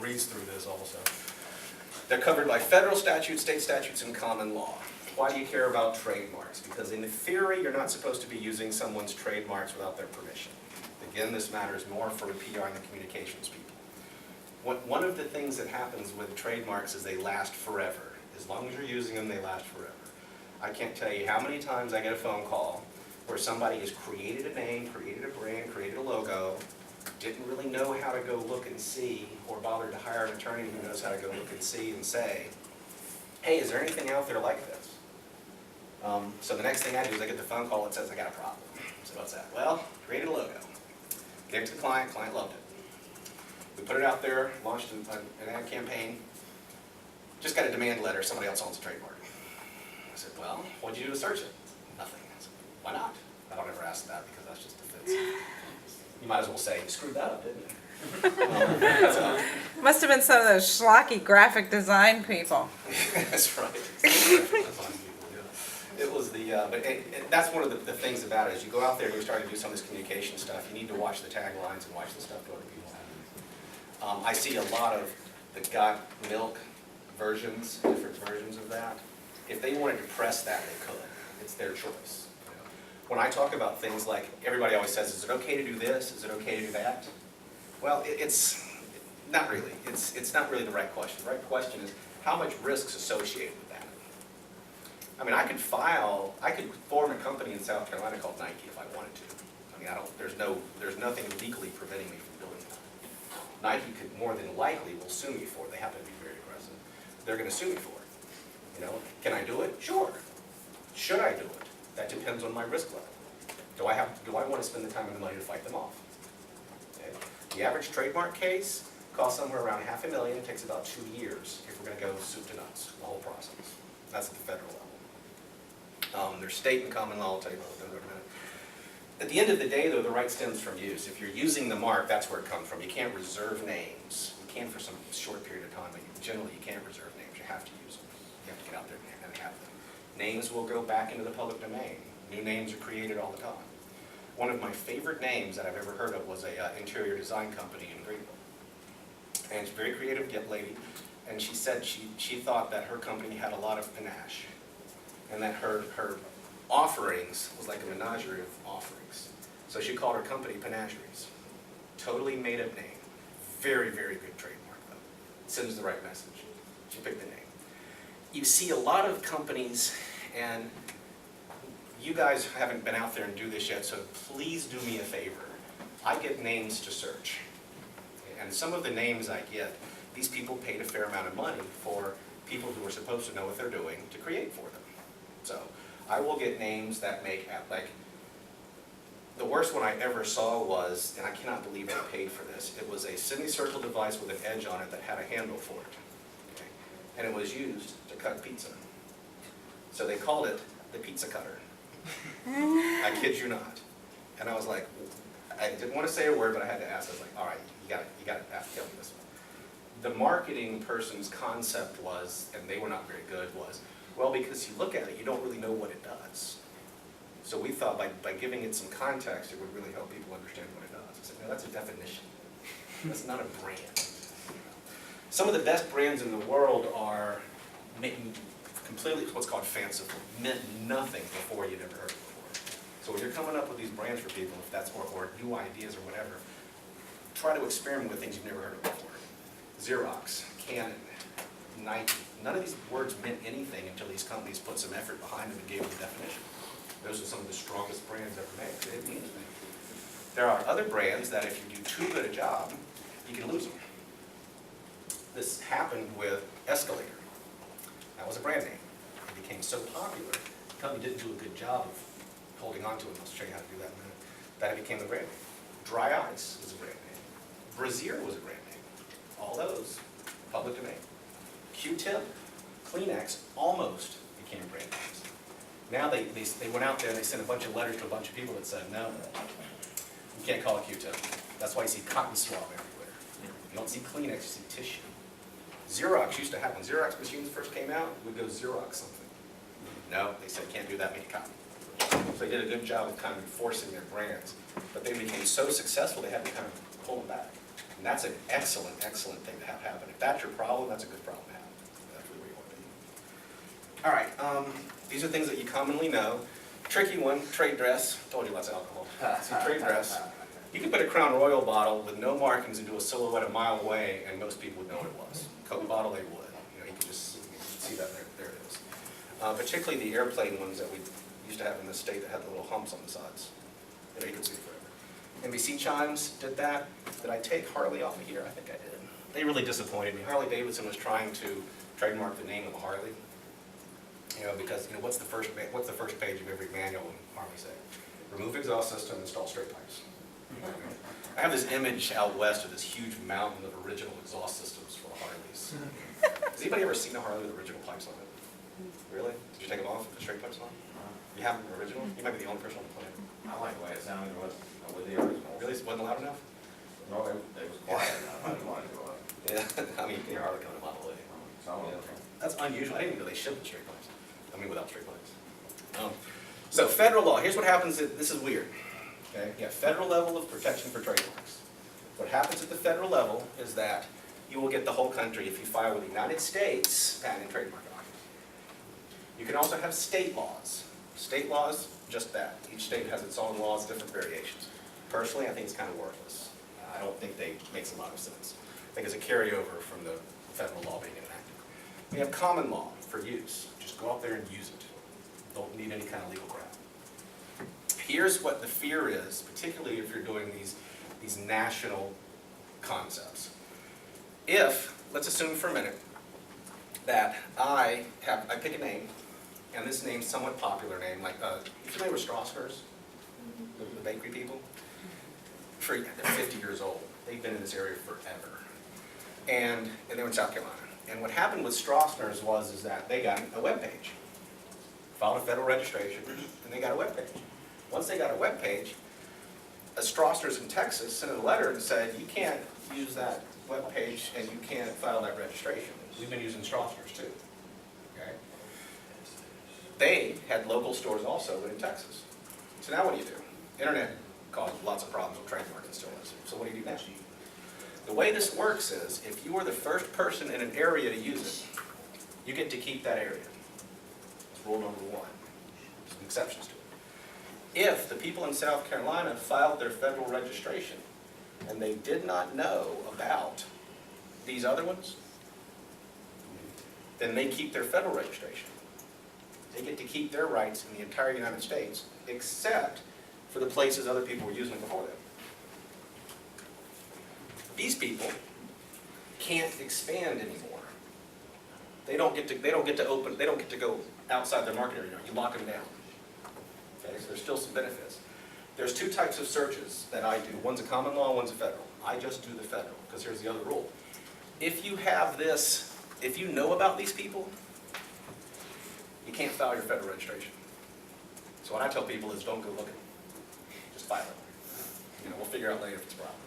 breeze through this also. They're covered by federal statutes, state statutes, and common law. Why do you care about trademarks? Because in theory, you're not supposed to be using someone's trademarks without their permission. Again, this matters more for the PR and the communications people. One of the things that happens with trademarks is they last forever. As long as you're using them, they last forever. I can't tell you how many times I get a phone call where somebody has created a name, created a brand, created a logo, didn't really know how to go look and see, or bothered to hire an attorney who knows how to go look and see and say, hey, is there anything out there like this? So the next thing I do is I get the phone call that says, I got a problem. So what's that? Well, created a logo. Gave it to the client loved it. We put it out there, launched an ad campaign, just got a demand letter, somebody else owns a trademark. I said, well, what'd you do to search it? Nothing. I said, why not? I don't ever ask that because that's just defensive. You might as well say, you screwed that up, didn't you? Must have been some of those schlocky graphic design people. That's right. It was the, but that's one of the things about it, is you go out there and you start to do some of this communication stuff, you need to watch the taglines and watch the stuff go to people. I see a lot of the got milk versions, different versions of that. If they wanted to press that, they could. It's their choice. You know? When I talk about things like, everybody always says, is it okay to do this? Is it okay to do that? Well, it's not really. It's not really the right question. The right question is, how much risk's associated with that? I mean, I could form a company in South Carolina called Nike if I wanted to. I mean, there's nothing legally preventing me from doing that. Nike could more than likely will sue me for it. They happen to be very aggressive. They're going to sue me for it. You know, can I do it? Sure. Should I do it? That depends on my risk level. Do I want to spend the time and the money to fight them off? Okay. The average trademark case costs somewhere around $500,000. It takes about 2 years if we're going to go soup to nuts, the whole process. That's at the federal level. There's state and common law. I'll tell you about them in a minute. At the end of the day, though, the right stems from use. If you're using the mark, that's where it comes from. You can't reserve names. You can for some short period of time, but generally you can't reserve names. You have to use them. You have to get out there and have them. Names will go back into the public domain. New names are created all the time. One of my favorite names that I've ever heard of was a interior design company in Greenville. And she's a very creative lady, and she said she thought that her company had a lot of panache, and that her offerings was like a menagerie of offerings. So she called her company Panageries. Totally made up name. Very, very good trademark though. Sends the right message. She picked the name. You see a lot of companies, and you guys haven't been out there and do this yet, so please do me a favor. I get names to search. And some of the names I get, these people paid a fair amount of money for people who are supposed to know what they're doing to create for them. So I will get names that make, like, the worst one I ever saw was, and I cannot believe I paid for this, it was a semicircle device with an edge on it that had a handle for it. Okay? And it was used to cut pizza. So they called it the pizza cutter. I kid you not. And I was like, I didn't want to say a word, but I had to ask. I was like, all right, you got to have to tell me this one. The marketing person's concept was, and they were not very good, was, well, because you look at it, you don't really know what it does. So we thought by giving it some context, it would really help people understand what it does. I said, no, that's a definition. That's not a brand. Some of the best brands in the world are completely what's called fanciful, meant nothing before you'd ever heard it before. So when you're coming up with these brands for people, if that's or new ideas or whatever, try to experiment with things you've never heard of before. Xerox, Canon, Nike. None of these words meant anything until these companies put some effort behind them and gave them a definition. Those are some of the strongest brands ever made. They didn't mean anything. There are other brands that if you do too good a job, you can lose them. This happened with Escalator. That was a brand name. It became so popular, the company didn't do a good job of holding on to it. I'll show you how to do that in a minute. That it became a brand name. Dry Ice was a brand name. Brazier was a brand name. All those, public domain. Q-Tip, Kleenex almost became brand names. Now they went out there and they sent a bunch of letters to a bunch of people that said, no, you can't call it Q-Tip. That's why you see cotton swab everywhere. You don't see Kleenex, you see tissue. Xerox used to happen. Xerox machines first came out, we'd go Xerox something. No, they said can't do that, make it cotton. So they did a good job of kind of enforcing their brands. But they became so successful they had to kind of pull them back. And that's an excellent, excellent thing to have happen. If that's your problem, that's a good problem to have. That's really where you want to be. All right, these are things that you commonly know. Tricky one, trade dress. Told you lots of alcohol. See, trade dress. You can put a Crown Royal bottle with no markings and do a silhouette a mile away, and most people would know what it was. Coke bottle, they would. You know, you can just see that there it is. Particularly the airplane ones that we used to have in the state that had the little humps on the sides. You know, you could see it forever. NBC chimes did that. Did I take Harley off of here? I think I did. They really disappointed me. Harley Davidson was trying to trademark the name of a Harley. You know, because what's the first page of every manual in Harley say? Remove exhaust system, install straight pipes. I have this image out west of this huge mountain of original exhaust systems for Harleys. Has anybody ever seen a Harley with original pipes on it? Really? Did you take them off with the straight pipes on? You have them original? You might be the only person on the planet. I like the way it sounded with the original. Really? It wasn't loud enough? No, it was quiet enough. I didn't want to go up. Yeah, I mean, you're hardly coming a mile away. So, That's unusual. I didn't even know they shipped the straight pipes. I mean, without straight pipes. So federal law, here's what happens, this is weird. Okay, you have federal level of protection for trademarks. What happens at the federal level is that you will get the whole country if you file with the United States Patent and Trademark Office. You can also have state laws. State laws, just that. Each state has its own laws, different variations. Personally, I think it's kind of worthless. I don't think they makes a lot of sense. I think it's a carryover from the federal law being enacted. We have common law for use. Just go out there and use it. Don't need any kind of legal crap. Here's what the fear is, particularly if you're doing these national concepts. If, let's assume for a minute, that I pick a name, and this name's somewhat popular name, like, you familiar with Strasser's? The bakery people? They're 50 years old. They've been in this area forever. And they were in South Carolina. And what happened with Strasser's is that they got a web page, filed a federal registration, and they got a web page. Once they got a web page, a Strasser's in Texas sent a letter and said, you can't use that web page and you can't file that registration. We've been using Strasser's too. Okay? They had local stores also, but in Texas. So now what do you do? Internet caused lots of problems with trademarks and still is. So what do you do next? The way this works is, if you are the first person in an area to use it, you get to keep that area. That's rule number one. Some exceptions to it. If the people in South Carolina filed their federal registration and they did not know about these other ones, then they keep their federal registration. They get to keep their rights in the entire United States, except for the places other people were using it before them. These people can't expand anymore. They don't get to go outside their market area. You lock them down. Okay, so there's still some benefits. There's two types of searches that I do. One's a common law, one's a federal. I just do the federal, because here's the other rule. If you have this, if you know about these people, you can't file your federal registration. So what I tell people is don't go looking. Just file it. We'll figure out later if it's a problem.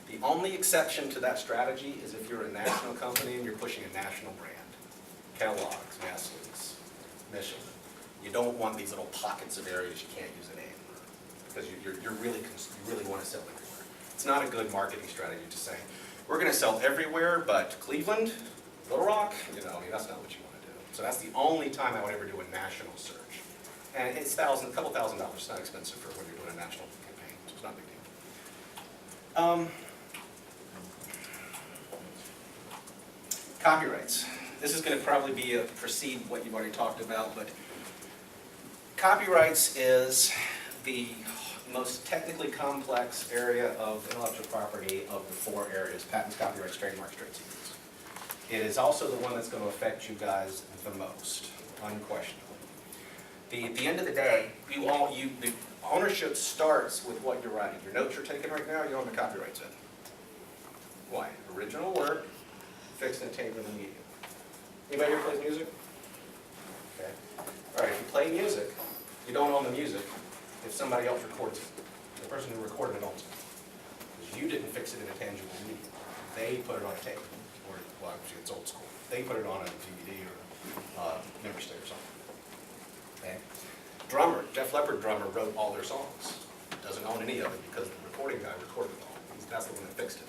The only exception to that strategy is if you're a national company and you're pushing a national brand. Kellogg's, Nestle's, Michelin. You don't want these little pockets of areas you can't use a name, because you really want to sell everywhere. It's not a good marketing strategy to say, we're going to sell everywhere, but Cleveland, Little Rock, that's not what you want to do. So that's the only time I would ever do a national search. And it's a couple $1,000s. It's not expensive for when you're doing a national campaign, so it's not a big deal. Copyrights. This is going to probably precede what you've already talked about, but copyrights is the most technically complex area of intellectual property of the four areas: patents, copyrights, trademarks, trade secrets. It is also the one that's going to affect you guys the most, unquestionably. At the end of the day, the ownership starts with what you're writing. Your notes you're taking right now, you own the copyrights in. Why? Original work, fixed and tapered in the medium. Anybody here plays music? Okay. All right, if you play music, you don't own the music if somebody else records it. The person who recorded it owns it. Because you didn't fix it in a tangible medium. They put it on a tape, or, well, actually it's old school. They put it on a DVD or memory stick or something. Okay. Drummer, Def Leppard drummer, wrote all their songs. Doesn't own any of it because the recording guy recorded it all. That's the one that fixed it.